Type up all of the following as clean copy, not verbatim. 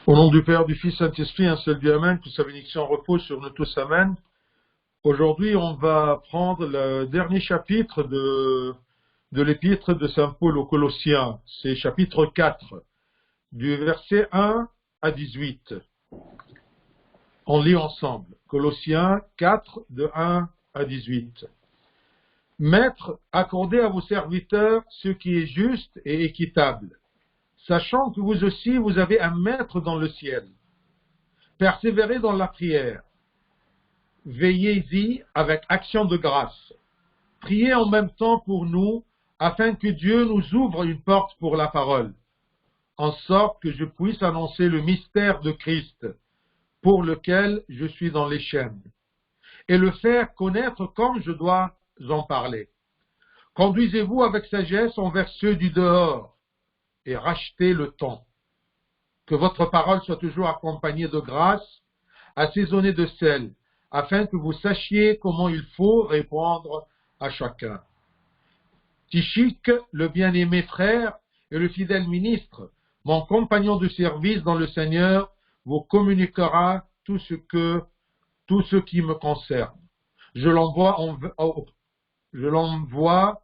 Au nom du Père, du Fils, Saint-Esprit, un seul Dieu, Amen, que sa bénédiction repose sur nous tous, Amen. Aujourd'hui, on va prendre le dernier chapitre de l'épître de Saint Paul aux Colossiens. C'est chapitre 4, du verset 1 à 18. On lit ensemble. Colossiens 4, de 1 à 18. Maîtres, accordez à vos serviteurs ce qui est juste et équitable, sachant que vous aussi, vous avez un maître dans le ciel. Persévérez dans la prière. Veillez-y avec action de grâce. Priez en même temps pour nous, afin que Dieu nous ouvre une porte pour la parole, en sorte que je puisse annoncer le mystère de Christ, pour lequel je suis dans les chaînes, et le faire connaître comme je dois en parler. Conduisez-vous avec sagesse envers ceux du dehors, et rachetez le temps. Que votre parole soit toujours accompagnée de grâce, assaisonnée de sel, afin que vous sachiez comment il faut répondre à chacun. Tychique, le bien-aimé frère et le fidèle ministre, mon compagnon de service dans le Seigneur, vous communiquera tout ce qui me concerne. Je l'envoie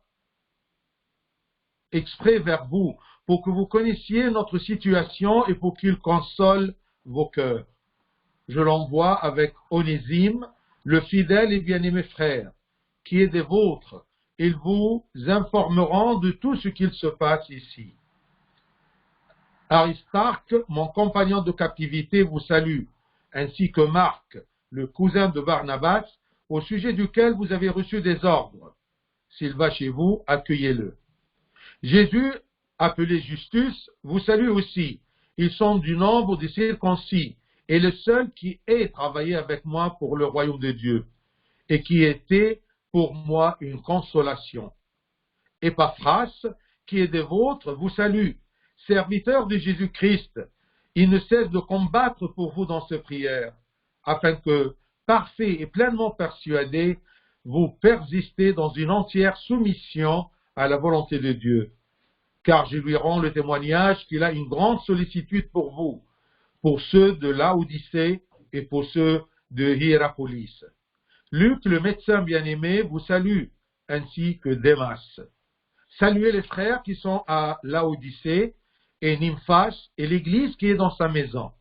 exprès vers vous, pour que vous connaissiez notre situation et pour qu'il console vos cœurs. Je l'envoie avec Onésime, le fidèle et bien-aimé frère, qui est des vôtres. Ils vous informeront de tout ce qu'il se passe ici. Aristarque, mon compagnon de captivité, vous salue, ainsi que Marc, le cousin de Barnabas, au sujet duquel vous avez reçu des ordres. S'il va chez vous, accueillez-le. Jésus, appelé Justus, vous salue aussi. Ils sont du nombre des circoncis, et le seul qui ait travaillé avec moi pour le royaume de Dieu, et qui était pour moi une consolation. Épaphras, qui est des vôtres, vous salue, serviteur de Jésus-Christ. Il ne cesse de combattre pour vous dans ses prières, afin que, parfait et pleinement persuadé, vous persistez dans une entière soumission à la volonté de Dieu. Car je lui rends le témoignage qu'il a une grande sollicitude pour vous, pour ceux de Laodicée et pour ceux de Hiérapolis. Luc, le médecin bien-aimé, vous salue, ainsi que Démas. Saluez les frères qui sont à Laodicée et Nymphas et l'église qui est dans sa maison.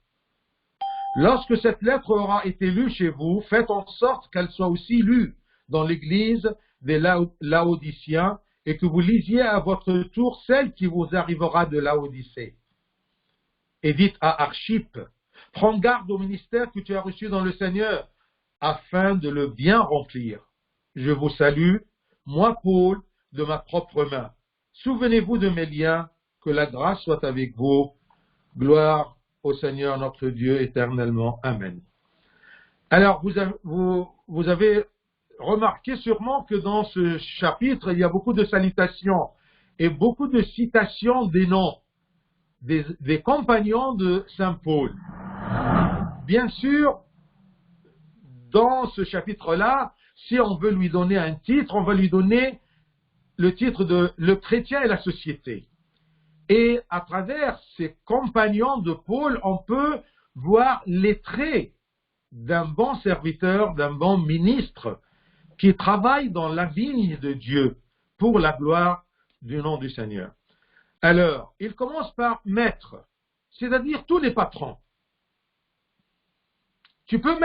Lorsque cette lettre aura été lue chez vous, faites en sorte qu'elle soit aussi lue dans l'église des Laodiciens et que vous lisiez à votre tour celle qui vous arrivera de Laodicée. Et dites à Archippe, prends garde au ministère que tu as reçu dans le Seigneur, afin de le bien remplir. Je vous salue, moi Paul, de ma propre main. Souvenez-vous de mes liens, que la grâce soit avec vous. Gloire au Seigneur notre Dieu éternellement. Amen. Alors, vous avez remarqué sûrement que dans ce chapitre, il y a beaucoup de salutations et beaucoup de citations des noms des compagnons de Saint Paul. Bien sûr, dans ce chapitre-là, si on veut lui donner un titre, on va lui donner le titre de « Le chrétien et la société ». Et à travers ces compagnons de Paul, on peut voir les traits d'un bon serviteur, d'un bon ministre qui travaille dans la vigne de Dieu pour la gloire du nom du Seigneur. Alors, il commence par maître, c'est-à-dire tous les patrons. Tu peux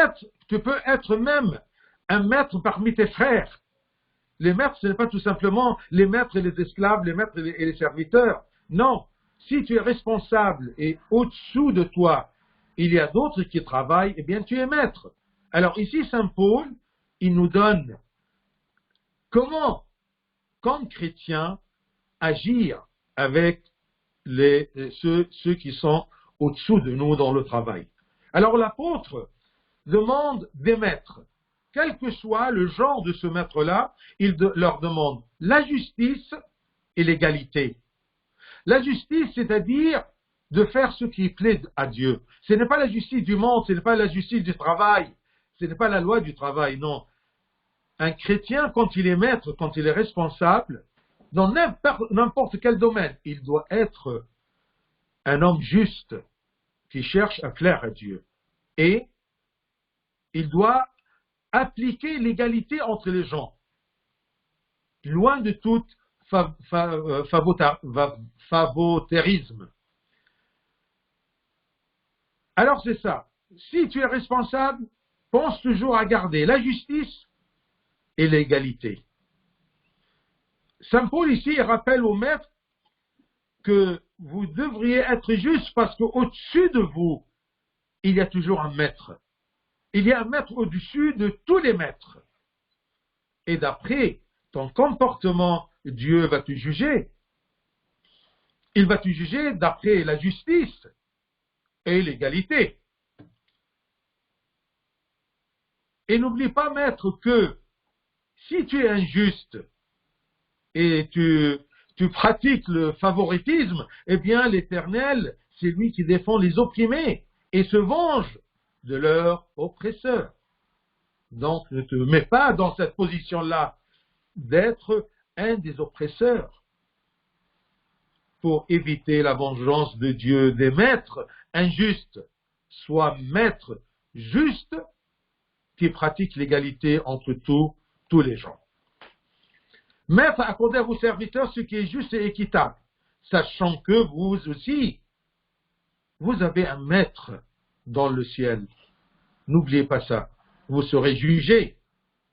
être même un maître parmi tes frères. Les maîtres, ce n'est pas tout simplement les maîtres et les esclaves, les maîtres et les serviteurs. Non, si tu es responsable et au-dessous de toi, il y a d'autres qui travaillent, eh bien tu es maître. Alors ici, Saint Paul, il nous donne comment, comme chrétien, agir avec ceux qui sont au-dessous de nous dans le travail. Alors l'apôtre demande des maîtres. Quel que soit le genre de ce maître-là, il leur demande la justice et l'égalité. La justice, c'est-à-dire de faire ce qui plaît à Dieu. Ce n'est pas la justice du monde, ce n'est pas la justice du travail, ce n'est pas la loi du travail, non. Un chrétien, quand il est maître, quand il est responsable, dans n'importe quel domaine, il doit être un homme juste, qui cherche à plaire à Dieu. Et il doit appliquer l'égalité entre les gens, loin de tout favoritisme. Alors c'est ça. Si tu es responsable, pense toujours à garder la justice et l'égalité. Saint Paul ici rappelle au maître que vous devriez être juste parce qu'au-dessus de vous, il y a toujours un maître. Il y a un maître au-dessus de tous les maîtres. Et d'après ton comportement, Dieu va te juger. Il va te juger d'après la justice et l'égalité. Et n'oublie pas, maître, que si tu es injuste et tu pratiques le favoritisme, eh bien l'Éternel, c'est lui qui défend les opprimés et se venge de leurs oppresseurs. Donc ne te mets pas dans cette position-là d'être un des oppresseurs pour éviter la vengeance de Dieu des maîtres injustes. Sois maître juste qui pratique l'égalité entre tous les gens. Maître, accordez à vos serviteurs ce qui est juste et équitable, sachant que vous aussi, vous avez un maître dans le ciel. N'oubliez pas ça. Vous serez jugé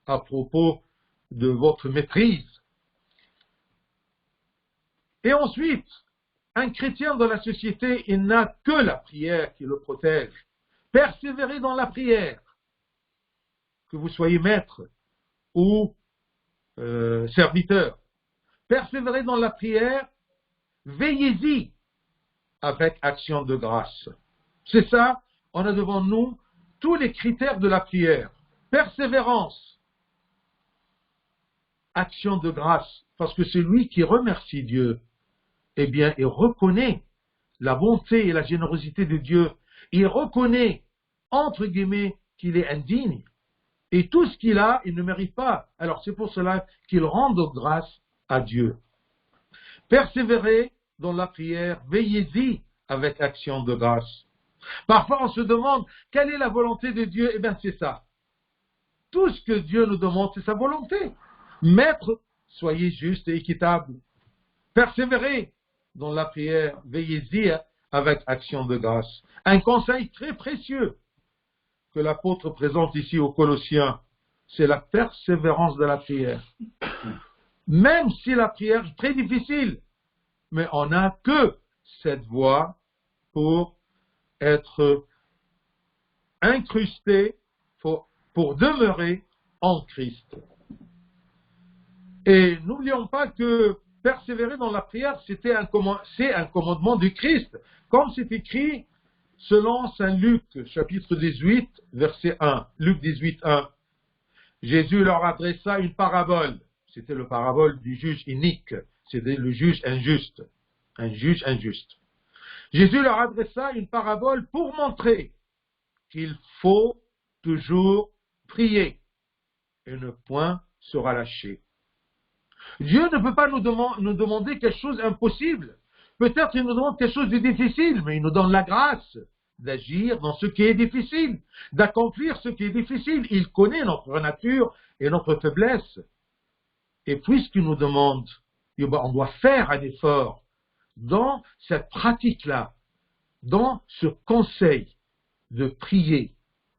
à propos de votre maîtrise. Et ensuite, un chrétien dans la société, il n'a que la prière qui le protège. Persévérez dans la prière. Que vous soyez maître ou serviteur. Persévérez dans la prière, veillez-y avec action de grâce. C'est ça, on a devant nous tous les critères de la prière. Persévérance, action de grâce, parce que celui qui remercie Dieu, eh bien, il reconnaît la bonté et la générosité de Dieu. Il reconnaît, entre guillemets, qu'il est indigne. Et tout ce qu'il a, il ne mérite pas. Alors c'est pour cela qu'il rend grâce à Dieu. Persévérez dans la prière, veillez-y avec action de grâce. Parfois on se demande, quelle est la volonté de Dieu? Eh bien c'est ça. Tout ce que Dieu nous demande, c'est sa volonté. Maître, soyez juste et équitable. Persévérez dans la prière, veillez-y avec action de grâce. Un conseil très précieux que l'apôtre présente ici aux Colossiens, c'est la persévérance de la prière. Même si la prière est très difficile, mais on n'a que cette voie pour être incrusté, pour demeurer en Christ. Et n'oublions pas que persévérer dans la prière, c'est un commandement du Christ, comme c'est écrit selon Saint Luc, chapitre 18, verset 1. Luc 18, 1. Jésus leur adressa une parabole. C'était le parabole du juge inique. C'était le juge injuste. Un juge injuste. Jésus leur adressa une parabole pour montrer qu'il faut toujours prier et ne point se relâcher. Dieu ne peut pas nous demander quelque chose d'impossible. Peut-être qu'il nous demande quelque chose de difficile, mais il nous donne la grâce d'agir dans ce qui est difficile, d'accomplir ce qui est difficile. Il connaît notre nature et notre faiblesse. Et puisqu'il nous demande, on doit faire un effort dans cette pratique-là, dans ce conseil de prier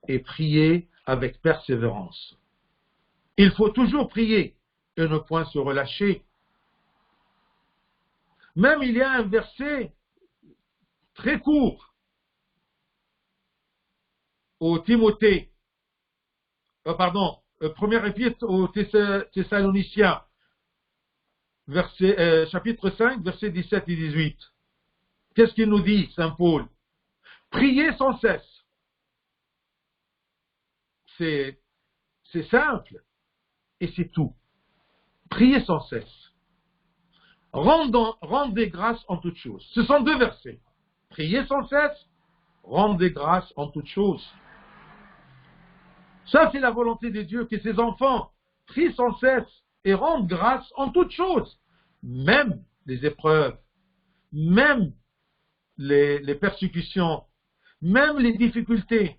et prier avec persévérance. Il faut toujours prier et ne point se relâcher. Même il y a un verset très court au Timothée, première épître aux Thessaloniciens, chapitre 5, versets 17 et 18. Qu'est-ce qu'il nous dit, Saint Paul? Priez sans cesse. C'est simple et c'est tout. Priez sans cesse. Rendez grâce en toutes choses. Ce sont deux versets. Priez sans cesse, rendez grâce en toutes choses. Ça, c'est la volonté de Dieu, que ses enfants prient sans cesse et rendent grâce en toutes choses. Même les épreuves, même les persécutions, même les difficultés,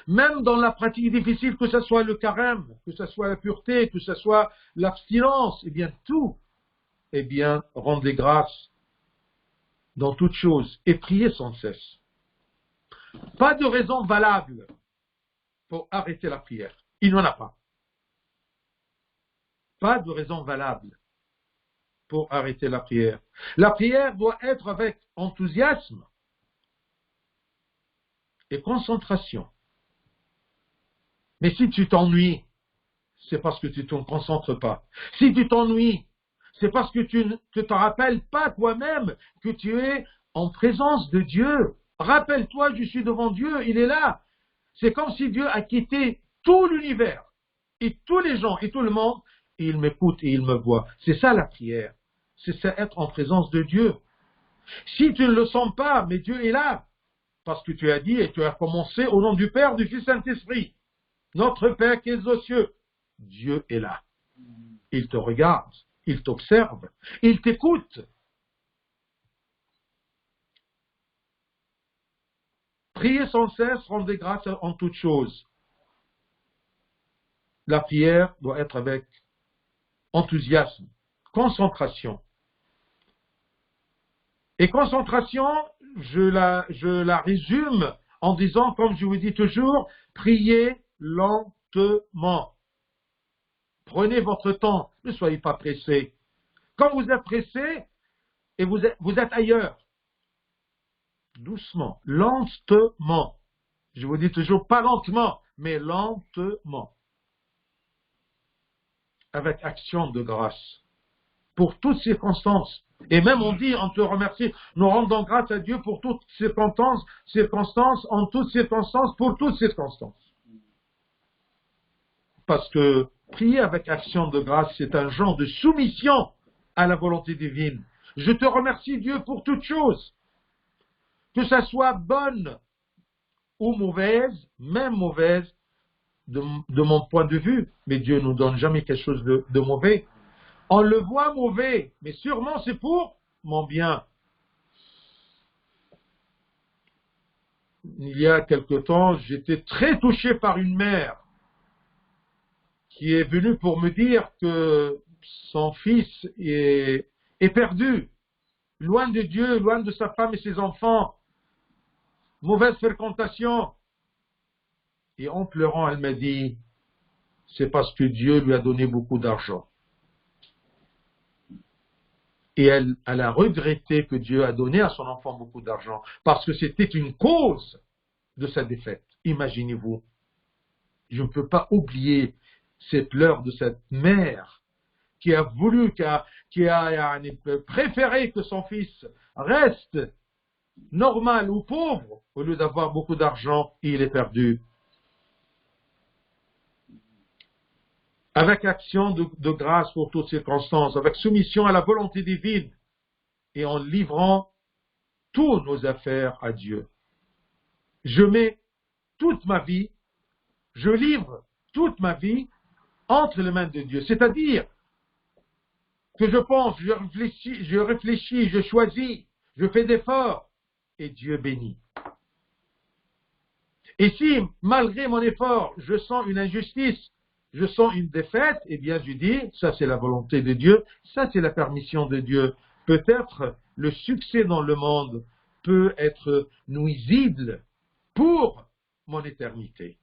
même dans la pratique difficile, que ce soit le carême, que ce soit la pureté, que ce soit l'abstinence, eh bien tout, eh bien rendez grâce dans toutes choses et priez sans cesse. Pas de raison valable pour arrêter la prière. Il n'y en a pas. Pas de raison valable pour arrêter la prière. La prière doit être avec enthousiasme et concentration. Mais si tu t'ennuies, c'est parce que tu ne te concentres pas. Si tu t'ennuies, c'est parce que tu ne te rappelles pas toi-même que tu es en présence de Dieu. Rappelle-toi, je suis devant Dieu, il est là. C'est comme si Dieu a quitté tout l'univers et tous les gens et tout le monde, et il m'écoute et il me voit. C'est ça la prière. C'est ça, être en présence de Dieu. Si tu ne le sens pas, mais Dieu est là, parce que tu as dit et tu as commencé au nom du Père, du Fils, Saint-Esprit. Notre Père qui est aux cieux, Dieu est là. Il te regarde, il t'observe, il t'écoute. Priez sans cesse, rendez grâce en toutes choses. La prière doit être avec enthousiasme, concentration. Et concentration, je la résume en disant, comme je vous dis toujours, priez lentement. Prenez votre temps, ne soyez pas pressés. Quand vous êtes pressé et vous êtes ailleurs, doucement, lentement. Je vous dis toujours pas lentement, mais lentement. Avec action de grâce. Pour toutes circonstances. Et même on dit, on te remercie, nous rendons grâce à Dieu pour toutes circonstances, en toutes circonstances, pour toutes circonstances. Parce que prier avec action de grâce, c'est un genre de soumission à la volonté divine. Je te remercie Dieu pour toutes choses. Que ça soit bonne ou mauvaise, même mauvaise, de mon point de vue, mais Dieu ne nous donne jamais quelque chose de mauvais. On le voit mauvais, mais sûrement c'est pour mon bien. Il y a quelque temps, j'étais très touché par une mère qui est venue pour me dire que son fils est perdu, loin de Dieu, loin de sa femme et ses enfants, mauvaise fréquentation. Et en pleurant, elle m'a dit, c'est parce que Dieu lui a donné beaucoup d'argent. Et elle a regretté que Dieu a donné à son enfant beaucoup d'argent, parce que c'était une cause de sa défaite. Imaginez-vous. Je ne peux pas oublier ces pleurs de cette mère qui a voulu, qui a préféré que son fils reste normal ou pauvre, au lieu d'avoir beaucoup d'argent, il est perdu. Avec action de grâce pour toutes circonstances, avec soumission à la volonté divine et en livrant toutes nos affaires à Dieu. Je mets toute ma vie, je livre toute ma vie entre les mains de Dieu. C'est-à-dire que je pense, je réfléchis, je choisis, je fais d'efforts et Dieu bénit. Et si, malgré mon effort, je sens une injustice, je sens une défaite, eh bien je dis, ça c'est la volonté de Dieu, ça c'est la permission de Dieu. Peut-être le succès dans le monde peut être nuisible pour mon éternité.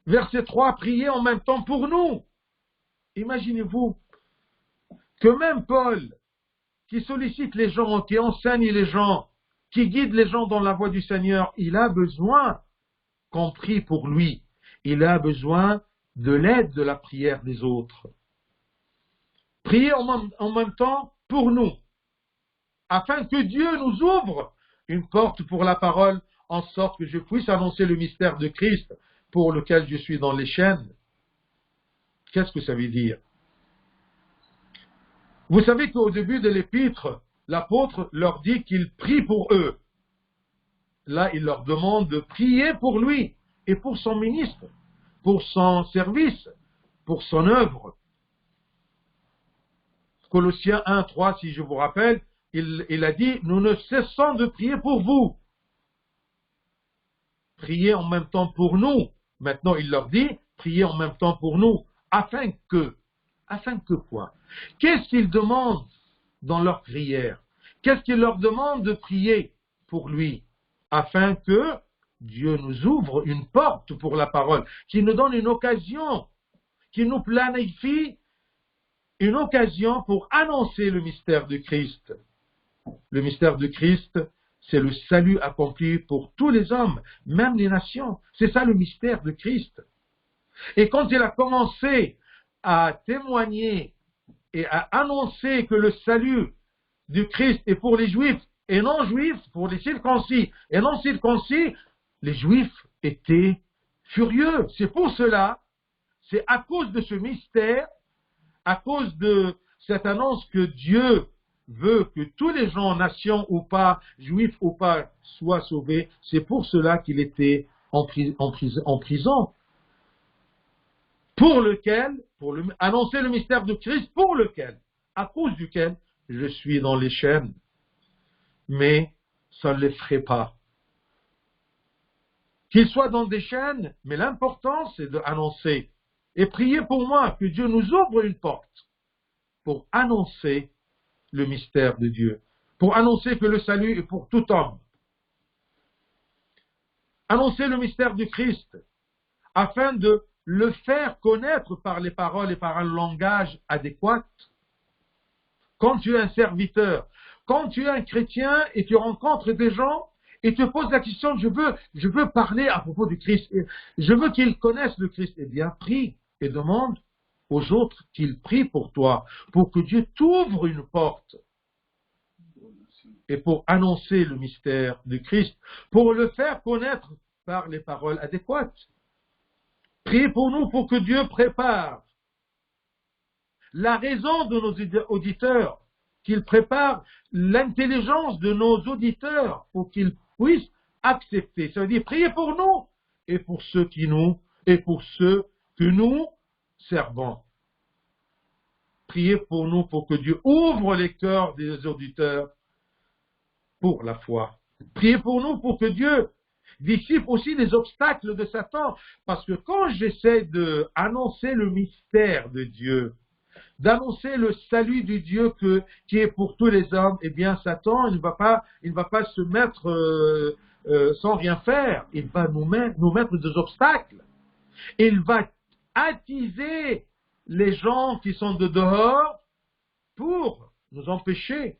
Verset 3, priez en même temps pour nous. Imaginez-vous que même Paul, qui sollicite les gens, qui enseigne les gens, qui guide les gens dans la voie du Seigneur, il a besoin qu'on prie pour lui. Il a besoin de l'aide de la prière des autres. Priez en même temps pour nous, afin que Dieu nous ouvre une porte pour la parole, en sorte que je puisse annoncer le mystère de Christ pour lequel je suis dans les chaînes. Qu'est-ce que ça veut dire? Vous savez qu'au début de l'épître, l'apôtre leur dit qu'il prie pour eux. Là, il leur demande de prier pour lui et pour son ministre, pour son service, pour son œuvre. Colossiens 1, 3, si je vous rappelle, il a dit, nous ne cessons de prier pour vous. Priez en même temps pour nous. Maintenant, il leur dit, priez en même temps pour nous, afin que quoi? Qu'est-ce qu'ils demandent dans leur prière? Qu'est-ce qu'ils leur demandent de prier pour lui? Afin que Dieu nous ouvre une porte pour la parole, qui nous donne une occasion, qui nous planifie une occasion pour annoncer le mystère de Christ. Le mystère de Christ, c'est le salut accompli pour tous les hommes, même les nations. C'est ça le mystère de Christ. Et quand il a commencé à témoigner et à annoncer que le salut du Christ est pour les Juifs et non-Juifs, pour les circoncis et non-circoncis, les Juifs étaient furieux. C'est pour cela, c'est à cause de ce mystère, à cause de cette annonce que Dieu veut que tous les gens, nations ou pas, juifs ou pas, soient sauvés, c'est pour cela qu'il était en prison. Pour annoncer le mystère de Christ, à cause duquel je suis dans les chaînes. Mais ça ne l'effraie pas. Qu'il soit dans des chaînes, mais l'important c'est d'annoncer. Et priez pour moi, que Dieu nous ouvre une porte pour annoncer le mystère de Dieu, pour annoncer que le salut est pour tout homme. Annoncer le mystère du Christ, afin de le faire connaître par les paroles et par un langage adéquat. Quand tu es un serviteur, quand tu es un chrétien et tu rencontres des gens et tu poses la question, je veux parler à propos du Christ, je veux qu'ils connaissent le Christ, eh bien prie et demande aux autres qu'ils prient pour toi, pour que Dieu t'ouvre une porte et pour annoncer le mystère du Christ, pour le faire connaître par les paroles adéquates. Priez pour nous pour que Dieu prépare la raison de nos auditeurs, qu'il prépare l'intelligence de nos auditeurs pour qu'ils puissent accepter. Ça veut dire priez pour nous et pour ceux que nous servons. Priez pour nous pour que Dieu ouvre les cœurs des auditeurs pour la foi. Priez pour nous pour que Dieu dissipe aussi les obstacles de Satan. Parce que quand j'essaie d'annoncer le mystère de Dieu, d'annoncer le salut du Dieu qui est pour tous les hommes, eh bien Satan il ne va pas se mettre sans rien faire. Il va nous mettre des obstacles. Il va attiser les gens qui sont de dehors pour nous empêcher,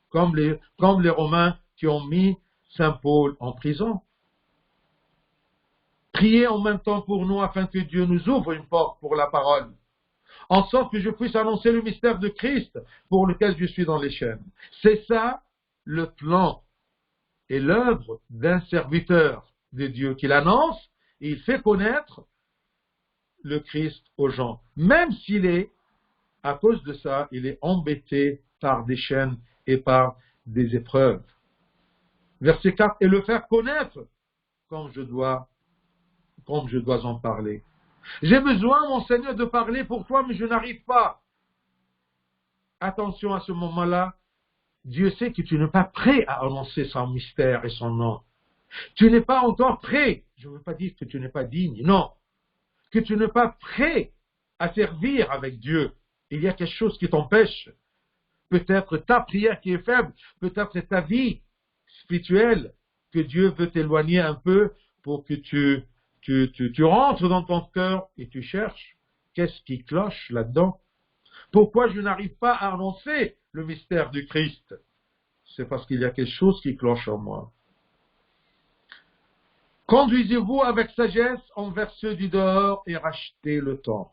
comme les Romains qui ont mis Saint Paul en prison. Priez en même temps pour nous afin que Dieu nous ouvre une porte pour la parole, en sorte que je puisse annoncer le mystère de Christ pour lequel je suis dans les chaînes. C'est ça le plan et l'œuvre d'un serviteur de Dieu qu'il annonce et il fait connaître le Christ aux gens. Même s'il est, à cause de ça, il est embêté par des chaînes et par des épreuves. Verset 4, et le faire connaître comme je dois en parler. J'ai besoin, mon Seigneur, de parler pour toi, mais je n'arrive pas. Attention à ce moment-là, Dieu sait que tu n'es pas prêt à annoncer son mystère et son nom. Tu n'es pas encore prêt. Je ne veux pas dire que tu n'es pas digne, non. Que tu n'es pas prêt à servir avec Dieu. Il y a quelque chose qui t'empêche. Peut-être ta prière qui est faible, peut-être c'est ta vie spirituelle que Dieu veut t'éloigner un peu pour que tu rentres dans ton cœur et tu cherches qu'est-ce qui cloche là-dedans. Pourquoi je n'arrive pas à annoncer le mystère du Christ? C'est parce qu'il y a quelque chose qui cloche en moi. Conduisez-vous avec sagesse envers ceux du dehors et rachetez le temps.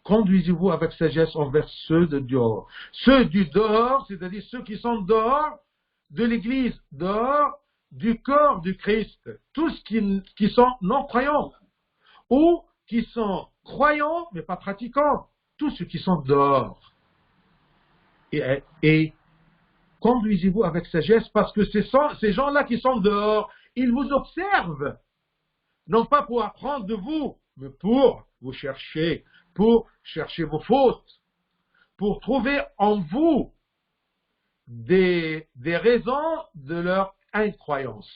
Conduisez-vous avec sagesse envers ceux du dehors. Ceux du dehors, c'est-à-dire ceux qui sont dehors de l'Église, dehors du corps du Christ. Tous qui sont non-croyants ou qui sont croyants mais pas pratiquants. Tous ceux qui sont dehors. Et conduisez-vous avec sagesse parce que ces gens-là qui sont dehors, ils vous observent. Non pas pour apprendre de vous, mais pour vous chercher, pour chercher vos fautes, pour trouver en vous des raisons de leur incroyance.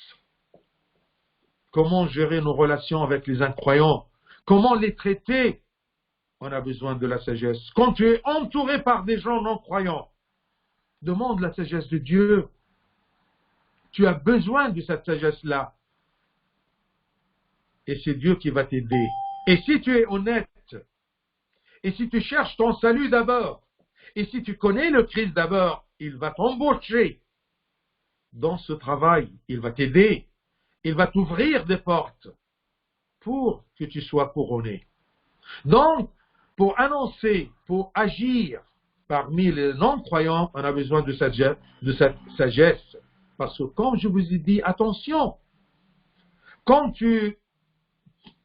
Comment gérer nos relations avec les incroyants? Comment les traiter? On a besoin de la sagesse. Quand tu es entouré par des gens non-croyants, demande la sagesse de Dieu. Tu as besoin de cette sagesse-là. Et c'est Dieu qui va t'aider. Et si tu es honnête, et si tu cherches ton salut d'abord, et si tu connais le Christ d'abord, il va t'embaucher dans ce travail. Il va t'aider. Il va t'ouvrir des portes pour que tu sois couronné. Donc, pour annoncer, pour agir parmi les non-croyants, on a besoin de cette sagesse. Parce que comme je vous ai dit, attention, quand tu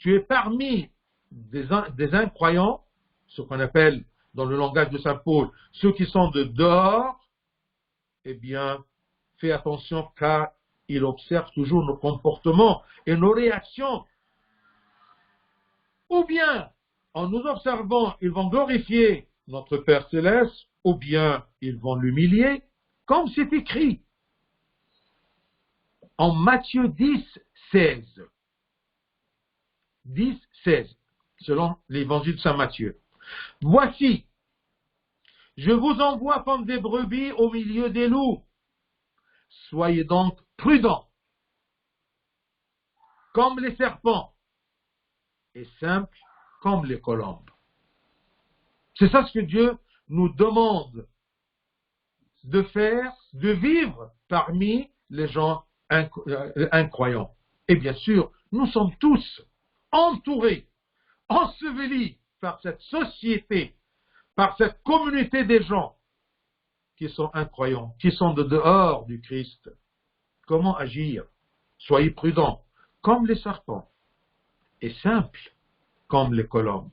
es parmi des incroyants, ce qu'on appelle dans le langage de Saint Paul, ceux qui sont de dehors, eh bien, fais attention car ils observent toujours nos comportements et nos réactions. Ou bien, en nous observant, ils vont glorifier notre Père Céleste, ou bien ils vont l'humilier, comme c'est écrit en Matthieu 10, 16. 10, 16, selon l'évangile de Saint Matthieu. Voici, je vous envoie comme des brebis au milieu des loups. Soyez donc prudents, comme les serpents, et simples comme les colombes. C'est ça ce que Dieu nous demande de faire, de vivre parmi les gens incroyants. Et bien sûr, nous sommes tous entourés, ensevelis par cette société, par cette communauté des gens qui sont incroyants, qui sont de dehors du Christ. Comment agir? Soyez prudents, comme les serpents, et simples, comme les colombes.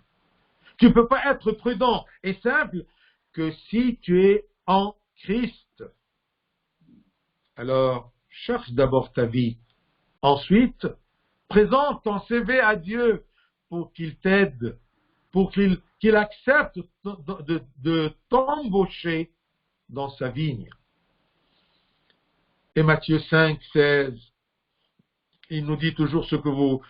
Tu ne peux pas être prudent et simple que si tu es en Christ. Alors, cherche d'abord ta vie. Ensuite, présente ton CV à Dieu pour qu'il t'aide, pour qu'il accepte de t'embaucher dans sa vigne. Et Matthieu 5, 16, il nous dit toujours ce que vous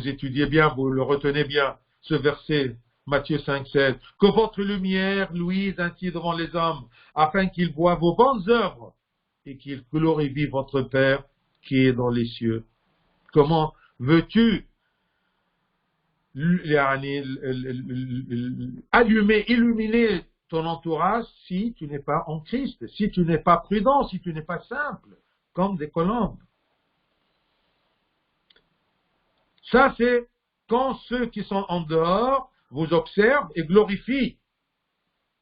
étudiez bien, vous le retenez bien, ce verset, Matthieu 5, 16. Que votre lumière luise ainsi devant les hommes, afin qu'ils voient vos bonnes œuvres et qu'ils glorifient votre Père qui est dans les cieux. Comment veux-tu illuminer ton entourage si tu n'es pas en Christ, si tu n'es pas prudent, si tu n'es pas simple, comme des colombes? Ça, c'est quand ceux qui sont en dehors vous observent et glorifient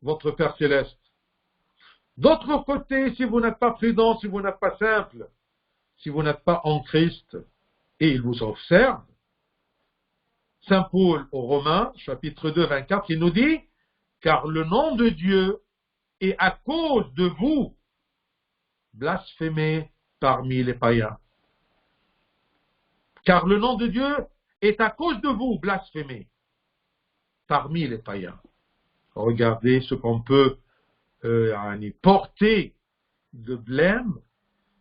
votre Père Céleste. D'autre côté, si vous n'êtes pas prudent, si vous n'êtes pas simple, si vous n'êtes pas en Christ, et ils vous observent, Saint Paul aux Romains, chapitre 2, 24, il nous dit, car le nom de Dieu est à cause de vous blasphémé parmi les païens. Car le nom de Dieu est à cause de vous blasphémé parmi les païens. Regardez ce qu'on peut porter de blême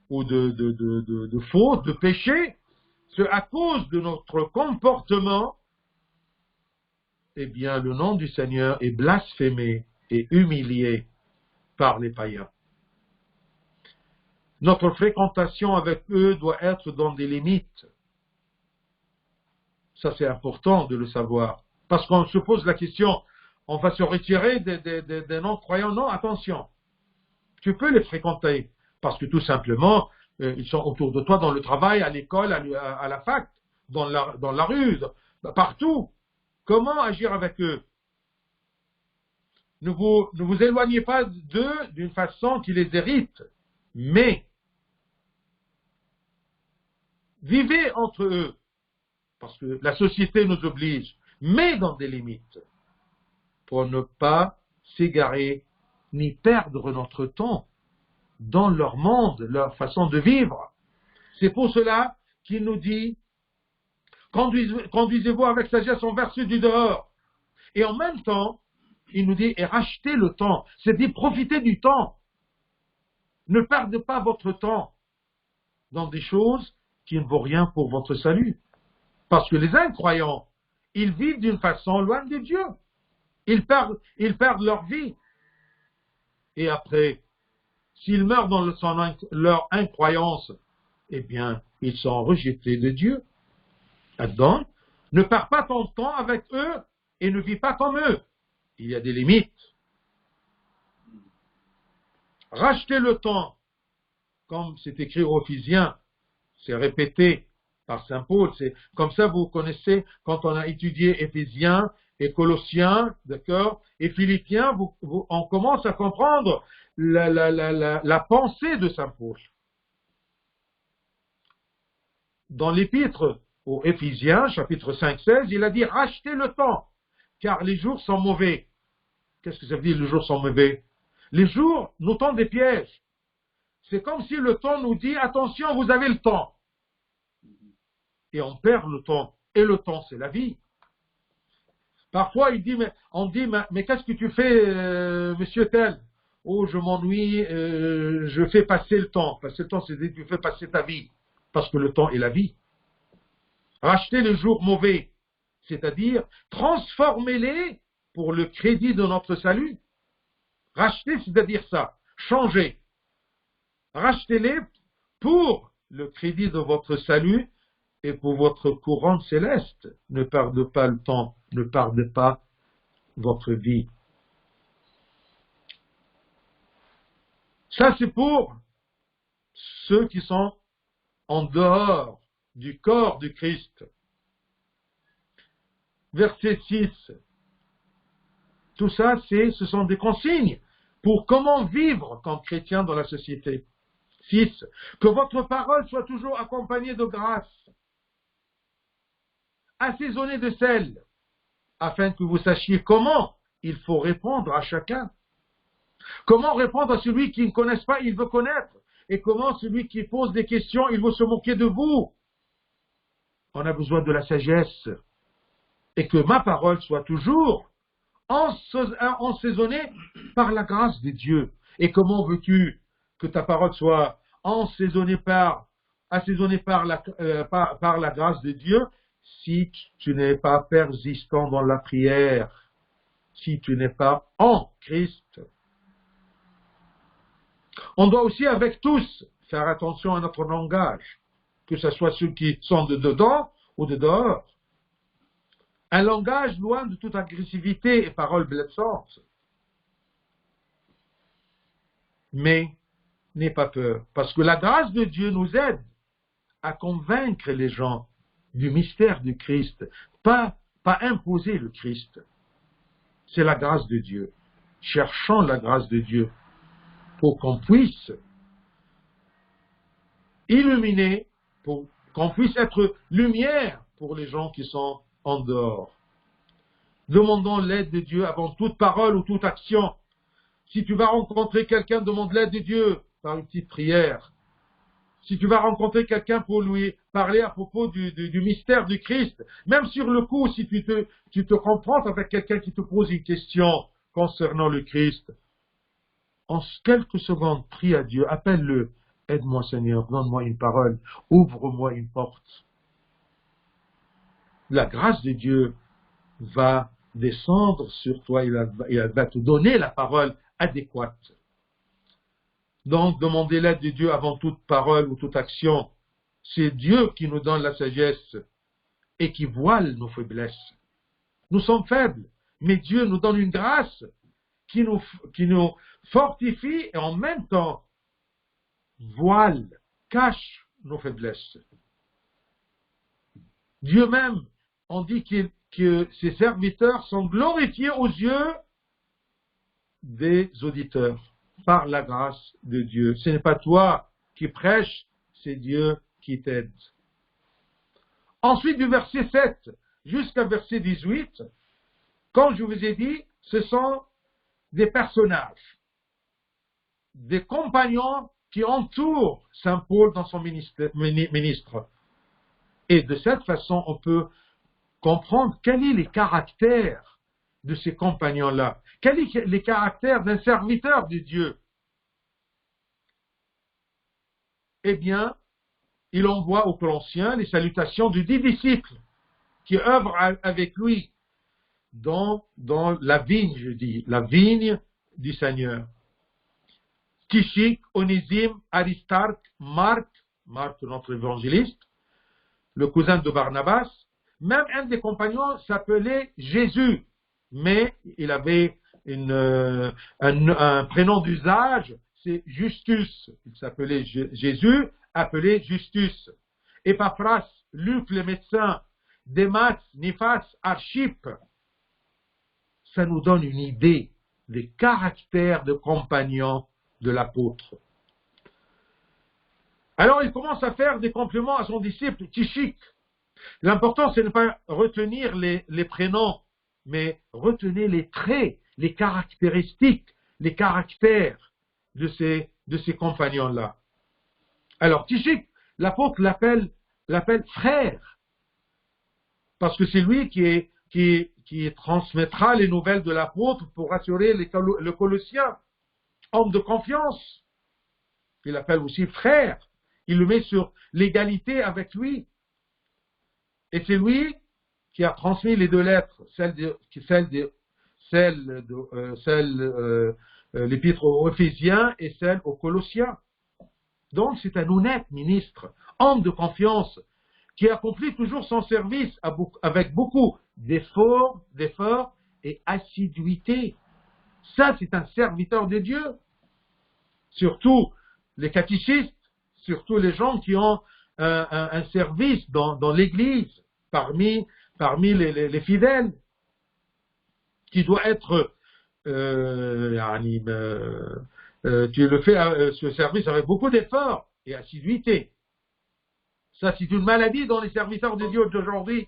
ou de faute, de péché. C'est à cause de notre comportement, eh bien, le nom du Seigneur est blasphémé et humilié par les païens. Notre fréquentation avec eux doit être dans des limites. Ça, c'est important de le savoir. Parce qu'on se pose la question, on va se retirer des non-croyants. Non, attention. Tu peux les fréquenter. Parce que tout simplement, ils sont autour de toi dans le travail, à l'école, à la fac, dans la rue, partout. Comment agir avec eux? Ne vous éloignez pas d'eux d'une façon qui les hérite. Mais, vivez entre eux. Parce que la société nous oblige, mais dans des limites, pour ne pas s'égarer ni perdre notre temps dans leur monde, leur façon de vivre. C'est pour cela qu'il nous dit, conduisez-vous avec sagesse envers ceux du dehors. Et en même temps, il nous dit, et rachetez le temps, c'est-à-dire profitez du temps. Ne perdez pas votre temps dans des choses qui ne vaut rien pour votre salut. Parce que les incroyants, ils vivent d'une façon loin de Dieu. Ils perdent leur vie. Et après, s'ils meurent dans leur incroyance, eh bien, ils sont rejetés de Dieu. Donc, ne perds pas ton temps avec eux et ne vis pas comme eux. Il y a des limites. Rachetez le temps, comme c'est écrit aux Éphésiens, c'est répété par Saint Paul. C'est comme ça, vous connaissez, quand on a étudié Éphésiens et Colossiens, d'accord, et Philippiens, on commence à comprendre la pensée de Saint Paul. Dans l'épître aux Éphésiens, chapitre 5, 16, il a dit « Rachetez le temps, car les jours sont mauvais. » Qu'est-ce que ça veut dire, les jours sont mauvais? Les jours nous tendent des pièges. C'est comme si le temps nous dit « Attention, vous avez le temps. » Et on perd le temps. Et le temps, c'est la vie. Parfois, on dit « Mais qu'est-ce que tu fais, monsieur tel ?» « Oh, je m'ennuie, je fais passer le temps. » Passer le temps, c'est dire tu fais passer ta vie. Parce que le temps est la vie. Rachetez les jours mauvais, c'est-à-dire transformez-les pour le crédit de notre salut. Racheter, c'est-à-dire ça, changer. Rachetez-les pour le crédit de votre salut et pour votre couronne céleste. Ne perdez pas le temps, ne perdez pas votre vie. Ça, c'est pour ceux qui sont en dehors du corps du Christ. Verset 6. Tout ça, ce sont des consignes pour comment vivre comme chrétien dans la société. 6. Que votre parole soit toujours accompagnée de grâce, assaisonnée de sel, afin que vous sachiez comment il faut répondre à chacun. Comment répondre à celui qui ne connaît pas, il veut connaître. Et comment celui qui pose des questions, il veut se moquer de vous. On a besoin de la sagesse. Et que ma parole soit toujours ensaisonnée par la grâce de Dieu. Et comment veux-tu que ta parole soit assaisonnée par la grâce de Dieu si tu n'es pas persistant dans la prière, si tu n'es pas en Christ? On doit aussi avec tous faire attention à notre langage, que ce soit ceux qui sont de dedans ou de dehors. Un langage loin de toute agressivité et paroles blessantes. Mais n'aie pas peur, parce que la grâce de Dieu nous aide à convaincre les gens du mystère du Christ, pas imposer le Christ. C'est la grâce de Dieu. Cherchons la grâce de Dieu pour qu'on puisse illuminer, pour qu'on puisse être lumière pour les gens qui sont en dehors. Demandons l'aide de Dieu avant toute parole ou toute action. Si tu vas rencontrer quelqu'un, demande l'aide de Dieu par une petite prière. Si tu vas rencontrer quelqu'un pour lui parler à propos du mystère du Christ, même sur le coup, si tu te confrontes avec quelqu'un qui te pose une question concernant le Christ, en quelques secondes, prie à Dieu, appelle-le. Aide-moi Seigneur, donne-moi une parole, ouvre-moi une porte. La grâce de Dieu va descendre sur toi, il va te donner la parole adéquate. Donc, demandez l'aide de Dieu avant toute parole ou toute action. C'est Dieu qui nous donne la sagesse et qui voile nos faiblesses. Nous sommes faibles, mais Dieu nous donne une grâce qui nous fortifie et en même temps voile, cache nos faiblesses. Dieu même, on dit que ses serviteurs sont glorifiés aux yeux des auditeurs par la grâce de Dieu. Ce n'est pas toi qui prêches, c'est Dieu qui t'aide. Ensuite, du verset 7 jusqu'à verset 18, comme je vous ai dit, ce sont des personnages, des compagnons qui entourent Saint Paul dans son ministre. Et de cette façon, on peut comprendre quels sont les caractères de ces compagnons-là. Quels sont les caractères d'un serviteur de Dieu? eh bien, il envoie aux Colossiens les salutations du 10 disciples qui œuvrent avec lui dans la vigne, je dis, la vigne du Seigneur. Tychik, Onésime, Aristarque, Marc, notre évangéliste, le cousin de Barnabas, même un des compagnons s'appelait Jésus, mais il avait un prénom d'usage, c'est Justus. Il s'appelait Jésus, appelé Justus. Epaphras, Luc le médecin, Démas, Nifas, Archippe. Ça nous donne une idée des caractères de compagnons de l'apôtre. Alors il commence à faire des compliments à son disciple Tychik. L'important, c'est de ne pas retenir les prénoms, mais retenez les traits, les caractéristiques, les caractères de ces compagnons-là. Alors Tychik, l'apôtre l'appelle frère, parce que c'est lui qui transmettra les nouvelles de l'apôtre pour assurer le Colossien, homme de confiance. Il l'appelle aussi frère. Il le met sur l'égalité avec lui. Et c'est lui qui a transmis les deux lettres, l'épître aux Éphésiens et celle aux Colossiens. Donc c'est un honnête ministre, homme de confiance, qui accomplit toujours son service avec beaucoup d'efforts et assiduité. Ça, c'est un serviteur de Dieu. Surtout les catéchistes, surtout les gens qui ont un service dans l'Église, parmi les fidèles, qui doit être, tu le fais ce service avec beaucoup d'efforts et assiduité. Ça, c'est une maladie dans les serviteurs de Dieu d'aujourd'hui.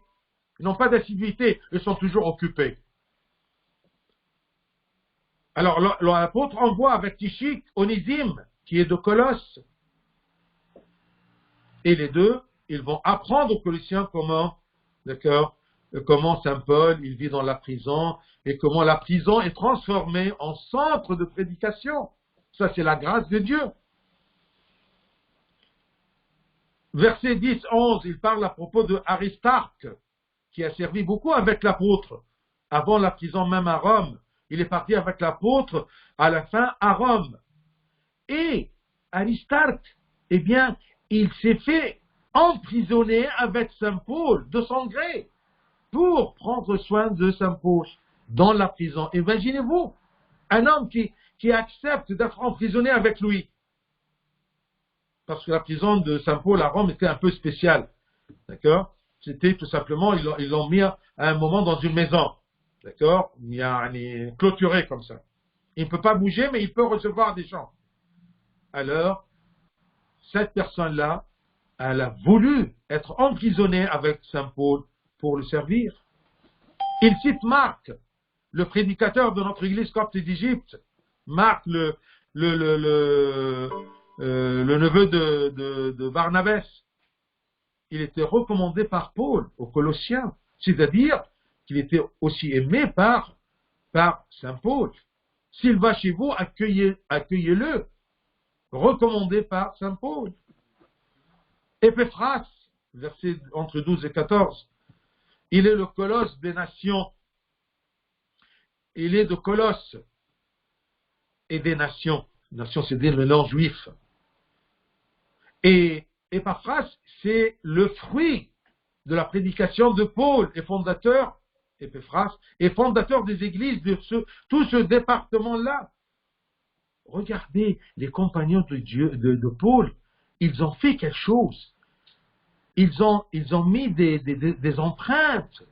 Ils n'ont pas d'assiduité, ils sont toujours occupés. Alors, l'apôtre envoie avec Tychik Onésime, qui est de Colosse. Et les deux, ils vont apprendre aux Colossiens comment Saint Paul, il vit dans la prison, et comment la prison est transformée en centre de prédication. Ça, c'est la grâce de Dieu. Verset 10-11, il parle à propos de Aristarque, qui a servi beaucoup avec l'apôtre, avant la prison même à Rome. Il est parti avec l'apôtre à la fin à Rome. Et Aristarque, eh bien, il s'est fait emprisonner avec Saint Paul de son gré pour prendre soin de Saint Paul dans la prison. Imaginez-vous, un homme qui accepte d'être emprisonné avec lui. Parce que la prison de Saint Paul à Rome était un peu spéciale. D'accord? C'était tout simplement, ils l'ont mis à un moment dans une maison. D'accord? Il est clôturé comme ça. Il ne peut pas bouger, mais il peut recevoir des gens. Alors, cette personne-là, elle a voulu être emprisonnée avec Saint Paul pour le servir. Il cite Marc, le prédicateur de notre église copte d'Égypte. Marc, le neveu de Barnabas. Il était recommandé par Paul aux Colossiens, c'est-à-dire qu'il était aussi aimé par Saint Paul. S'il va chez vous, accueillez-le, recommandé par Saint Paul. Épaphras, verset entre 12 et 14, il est le colosse des nations. Il est de Colosse et des nations. Nations, c'est le nom juif. Et Épaphras, c'est le fruit de la prédication de Paul, et fondateur, Épaphras, et fondateur des églises de tout ce département-là. Regardez, les compagnons de Dieu, de Paul, ils ont fait quelque chose. Ils ont mis des empreintes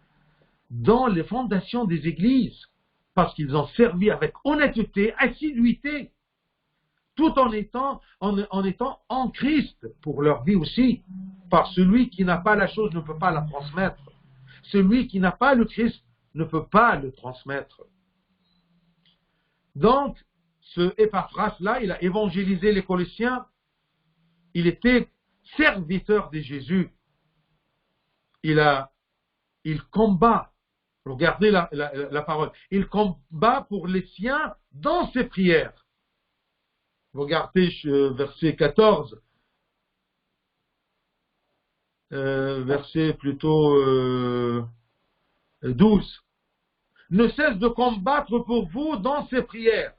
dans les fondations des églises, parce qu'ils ont servi avec honnêteté, assiduité, tout en étant en Christ pour leur vie aussi. Par celui qui n'a pas la chose ne peut pas la transmettre. Celui qui n'a pas le Christ ne peut pas le transmettre. Donc, ce Épaphras-là, il a évangélisé les Colossiens. Il était serviteur de Jésus. Il combat. Regardez la parole. Il combat pour les siens dans ses prières. Regardez verset 14. verset plutôt 12. Ne cesse de combattre pour vous dans ses prières.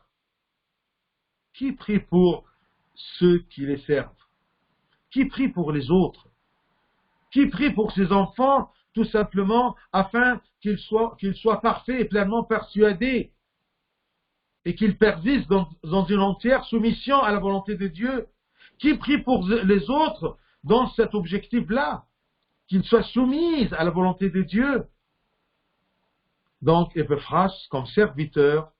Qui prie pour ceux qui les servent? Qui prie pour les autres? Qui prie pour ses enfants, tout simplement, afin qu'ils soient parfaits et pleinement persuadés et qu'ils persistent dans une entière soumission à la volonté de Dieu? Qui prie pour les autres dans cet objectif-là? Qu'ils soient soumis à la volonté de Dieu. Donc, Épaphras, comme serviteur,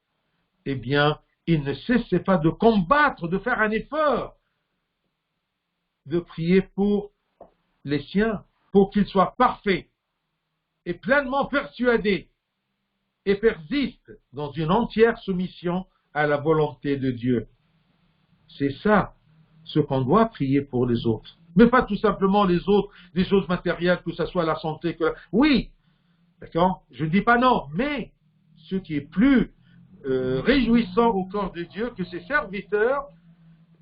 eh bien, il ne cessait pas de combattre, de faire un effort, de prier pour les siens, pour qu'ils soient parfaits et pleinement persuadés et persistent dans une entière soumission à la volonté de Dieu. C'est ça, ce qu'on doit prier pour les autres. Mais pas tout simplement les autres, des choses matérielles, que ce soit la santé. Oui, d'accord, je ne dis pas non, mais ce qui est plus réjouissant au corps de Dieu, que ses serviteurs,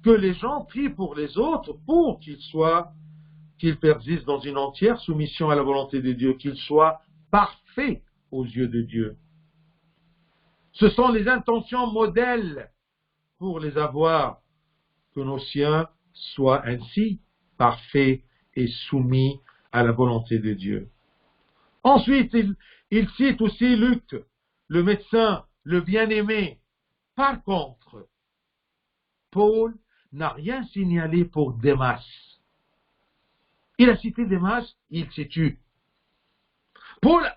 que les gens prient pour les autres, pour qu'ils persistent dans une entière soumission à la volonté de Dieu, qu'ils soient parfaits aux yeux de Dieu. Ce sont les intentions modèles pour les avoir, que nos siens soient ainsi parfaits et soumis à la volonté de Dieu. Ensuite, il cite aussi Luc, le médecin, le bien-aimé. Par contre, Paul n'a rien signalé pour Démas. Il a cité Démas, il s'est tu.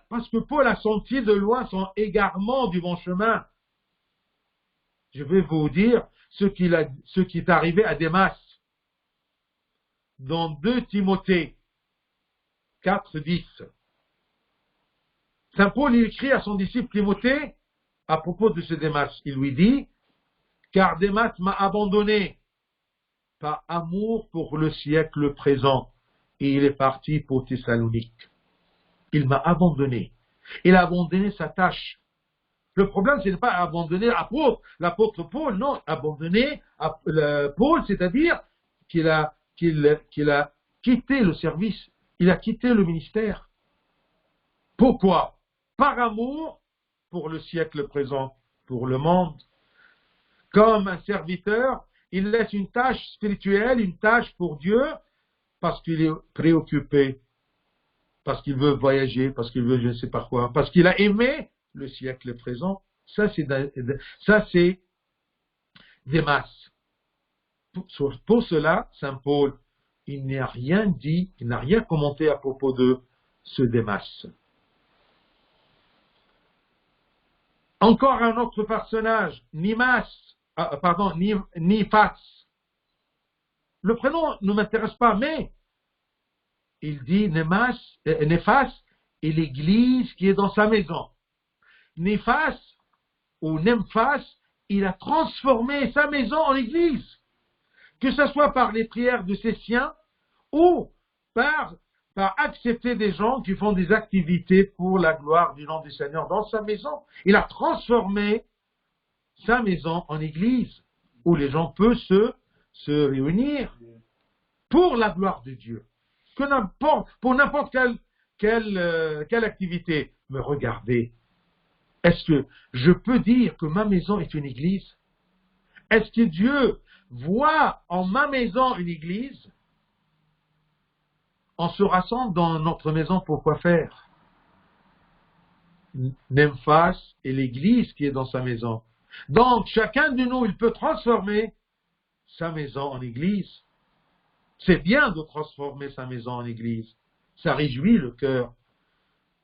Parce que Paul a senti de loin son égarement du bon chemin. Je vais vous dire ce qui est arrivé à Démas. Dans 2 Timothée 4, 10. Saint Paul écrit à son disciple Timothée à propos de ce Démas. Il lui dit, car Démas m'a abandonné par amour pour le siècle présent et il est parti pour Thessalonique. Il m'a abandonné. Il a abandonné sa tâche. Le problème, ce n'est pas abandonner l'apôtre Paul, non, abandonner Paul, c'est-à-dire qu'il a quitté le service, il a quitté le ministère. Pourquoi? Par amour pour le siècle présent, pour le monde. Comme un serviteur, il laisse une tâche spirituelle, une tâche pour Dieu, parce qu'il est préoccupé, parce qu'il veut voyager, parce qu'il veut je ne sais pas quoi, parce qu'il a aimé le siècle présent. Ça, c'est Démas. Pour cela, Saint Paul, il n'a rien dit, il n'a rien commenté à propos de ce Démas. Encore un autre personnage, Nifas. Le prénom ne m'intéresse pas, mais il dit Néphas et l'église qui est dans sa maison. Néphas ou Nemphas, il a transformé sa maison en église. Que ce soit par les prières de ses siens ou par accepter des gens qui font des activités pour la gloire du nom du Seigneur dans sa maison. Il a transformé sa maison en église où les gens peuvent se réunir pour la gloire de Dieu. Pour n'importe quelle activité. Mais regardez, est-ce que je peux dire que ma maison est une église? Est-ce que Dieu voit en ma maison une église? On se rassemble dans notre maison pour quoi faire? Nemphas et l'église qui est dans sa maison. Donc, chacun de nous, il peut transformer sa maison en église. C'est bien de transformer sa maison en église. Ça réjouit le cœur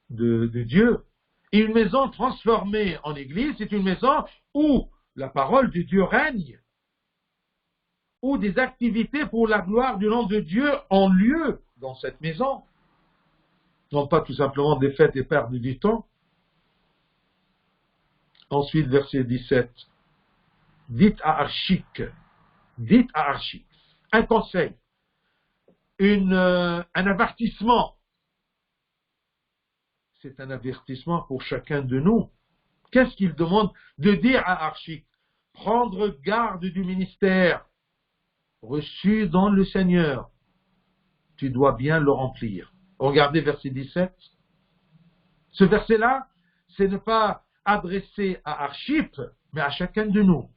de Dieu. Et une maison transformée en église, c'est une maison où la parole de Dieu règne, où des activités pour la gloire du nom de Dieu ont lieu dans cette maison. Non pas tout simplement des fêtes et pertes du temps. Ensuite, verset 17. Dites à Archique, un conseil, un avertissement. C'est un avertissement pour chacun de nous. Qu'est-ce qu'il demande de dire à Archique? Prendre garde du ministère reçu dans le Seigneur, tu dois bien le remplir. Regardez verset 17. Ce verset-là, c'est ne pas adressé à Archip, mais à chacun de nous,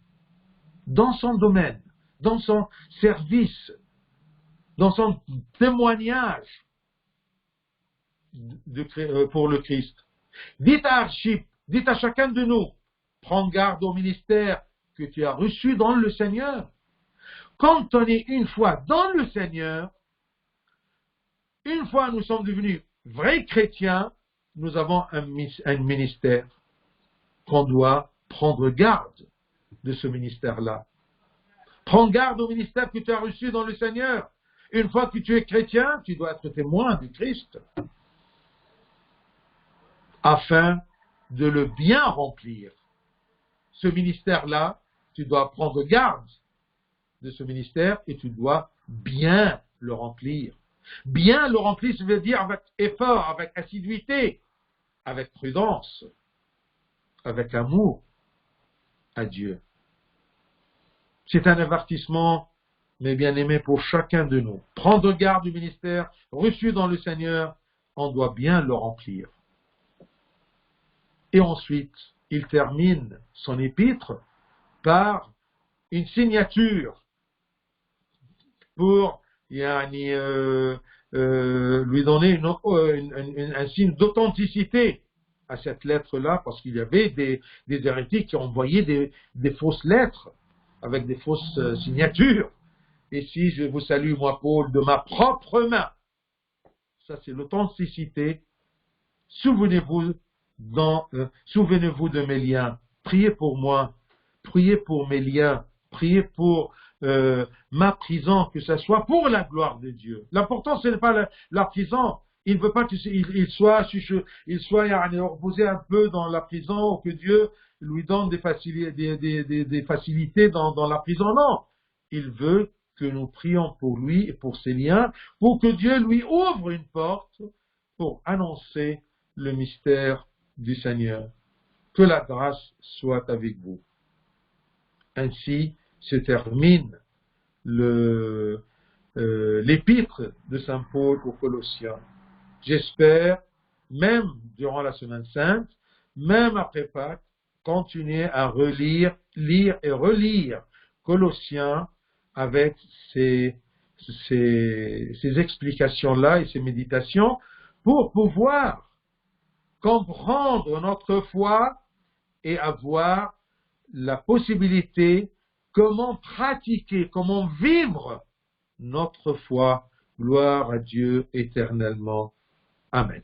dans son domaine, dans son service, dans son témoignage pour le Christ. Dites à Archip, dites à chacun de nous, prends garde au ministère que tu as reçu dans le Seigneur. Quand on est une fois dans le Seigneur, une fois nous sommes devenus vrais chrétiens, nous avons un ministère qu'on doit prendre garde de ce ministère-là. Prends garde au ministère que tu as reçu dans le Seigneur. Une fois que tu es chrétien, tu dois être témoin du Christ, afin de le bien remplir. Ce ministère-là, tu dois prendre garde de ce ministère et tu dois bien le remplir. Bien le remplir, ça veut dire avec effort, avec assiduité, avec prudence, avec amour à Dieu. C'est un avertissement, mes bien-aimés, pour chacun de nous. Prendre garde du ministère reçu dans le Seigneur, on doit bien le remplir. Et ensuite, il termine son épître par une signature pour lui donner un signe d'authenticité à cette lettre-là, parce qu'il y avait des hérétiques qui envoyaient des fausses lettres avec des fausses signatures. Et si je vous salue, moi, Paul, de ma propre main, ça c'est l'authenticité. Souvenez-vous de mes liens. Priez pour moi. Priez pour mes liens. Priez pour ma prison, que ce soit pour la gloire de Dieu. L'important, ce n'est pas la prison. Il ne veut pas qu'il soit reposé un peu dans la prison ou que Dieu lui donne des facilités dans la prison. Non. Il veut que nous prions pour lui et pour ses liens, pour que Dieu lui ouvre une porte pour annoncer le mystère du Seigneur. Que la grâce soit avec vous. Ainsi se termine l'épître de Saint Paul aux Colossiens. J'espère, même durant la Semaine Sainte, même après Pâques, continuer à lire et relire Colossiens avec ces explications-là et ces méditations pour pouvoir comprendre notre foi et avoir la possibilité comment pratiquer, comment vivre notre foi. Gloire à Dieu éternellement. Amen.